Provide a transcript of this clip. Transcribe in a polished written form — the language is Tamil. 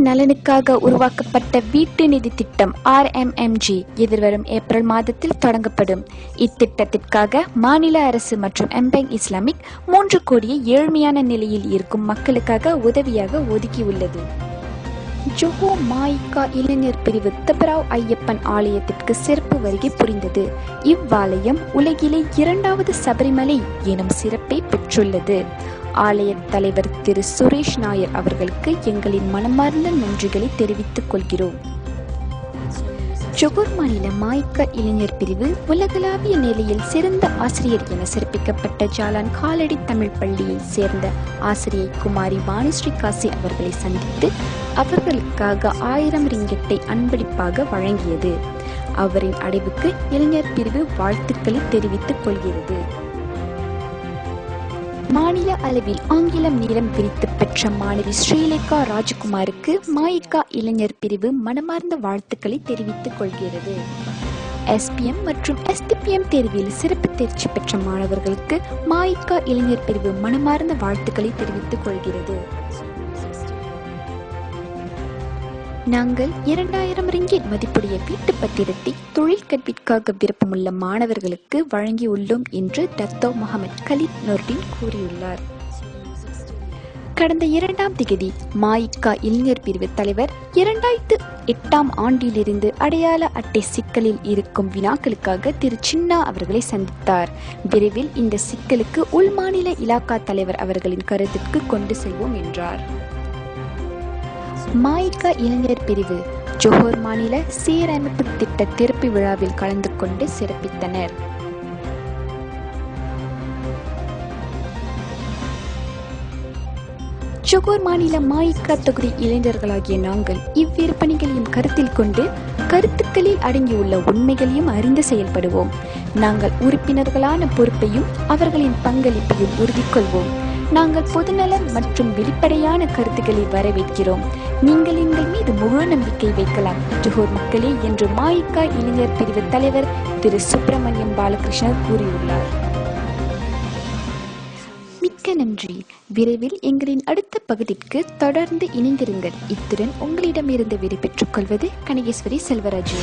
நலனுக்காக உருவாக்கப்பட்ட வீட்டு நிதி திட்டம் RMMG எதிர்வரும் ஏப்ரல் மாதத்தில் தொடங்கப்படும். இத்திட்டத்திற்காக மாநில அரசு மற்றும் எம்பேங் இஸ்லாமிக் 3 கோடியை ஏழ்மையான நிலையில் இருக்கும் மக்களுக்காக உதவியாக ஒதுக்கியுள்ளது. ஜொஹோ மாயிகா இளைஞர் பிரிவு தபராவ் ஐயப்பன் ஆலயத்திற்கு சிறப்பு வருகை புரிந்தது. இவ்வாலயம் உலகிலே 2வது சபரிமலை எனும் சிறப்பை பெற்றுள்ளது. ஆலய தலைவர் திரு சுரேஷ் நாயர் அவர்களுக்கு எங்களின் மனமார்ந்த நன்றிகளை தெரிவித்துக் கொள்கிறோம். ஜொகூர் மாநில மாயிகா இளைஞர் பிரிவு உலகளாவிய நிலையில் சிறந்த ஆசிரியர் என சிறப்பிக்கப்பட்ட ஜாலான் காலடி தமிழ் பள்ளியை சேர்ந்த ஆசிரியை குமாரி வாணிஸ்ரீ காசி அவர்களை சந்தித்து அவர்களுக்காக 1000 ரிங்கெட்டை அன்பளிப்பாக வழங்கியது. அவரின் அடைவுக்கு இளைஞர் பிரிவு வாழ்த்துக்களை தெரிவித்துக் கொள்கிறது. மாநில அளவில் ஆங்கிலம் நீளம் பிரித்து பெற்ற மாணவி ஸ்ரீலேகா ராஜகுமாருக்கு மாயிகா இளைஞர் பிரிவு மனமார்ந்த வாழ்த்துக்களை தெரிவித்துக் கொள்கிறது. SPM மற்றும் STPM தேர்வில் சிறப்பு தேர்ச்சி பெற்ற மாணவர்களுக்கு மாயிகா இளைஞர் பிரிவு மனமார்ந்த வாழ்த்துக்களை தெரிவித்துக் கொள்கிறது. நாங்கள் 2000 ரிங்கிட் மதிப்புடைய வீட்டு பத்திரத்தை தொழில் கல்விக்காக விருப்பமுள்ள மாணவர்களுக்கு வழங்கியுள்ளோம் என்று டத்தோ முகமது கலீத் நொர்டின் கூறியுள்ளார். கடந்த 2ஆம் தேதி மாயிகா இளைஞர் பிரிவு தலைவர் 2008ஆம் ஆண்டிலிருந்து அடையாள அட்டை சிக்கலில் இருக்கும் வினாக்களுக்காக திரு சின்னா அவர்களை சந்தித்தார். விரைவில் இந்த சிக்கலுக்கு உள்மாநில இலாக்கா தலைவர் அவர்களின் கருத்திற்கு கொண்டு செல்வோம் என்றார். மாயிகா இளைஞர் பிரிவு ஜொஹோர் மாநில சீரமைப்பு திட்ட திறப்பு விழாவில் கலந்து கொண்டு சிறப்பித்தனர். ஜொஹோர் மாநில மாயிகா தொகுதி இளைஞர்களாகிய நாங்கள் இவ்விரு பணிகளையும் கருத்தில் கொண்டு கருத்துக்களில் அடங்கியுள்ள உண்மைகளையும் அறிந்து செயல்படுவோம். நாங்கள் உறுப்பினர்களான பொறுப்பையும் அவர்களின் பங்களிப்பையும் உறுதி கொள்வோம். நாங்கள் பொதுநலம் மற்றும் வெளிப்படையான கருத்துக்களை வரவேற்கிறோம். நீங்கள் எங்கள் மீது முழு நம்பிக்கை வைக்கலாம். ஜொஹோர் மக்களே என்று மாயிகா இளைஞர் பிரிவு தலைவர் திரு சுப்பிரமணியம் பாலகிருஷ்ணர் கூறியுள்ளார். மிக்க நன்றி. விரைவில் எங்களின் அடுத்த பகுதிக்கு தொடர்ந்து இணைந்திருங்கள். இத்துடன் உங்களிடமிருந்து விடை பெற்றுக் கொள்வது கனகேஸ்வரி செல்வராஜு.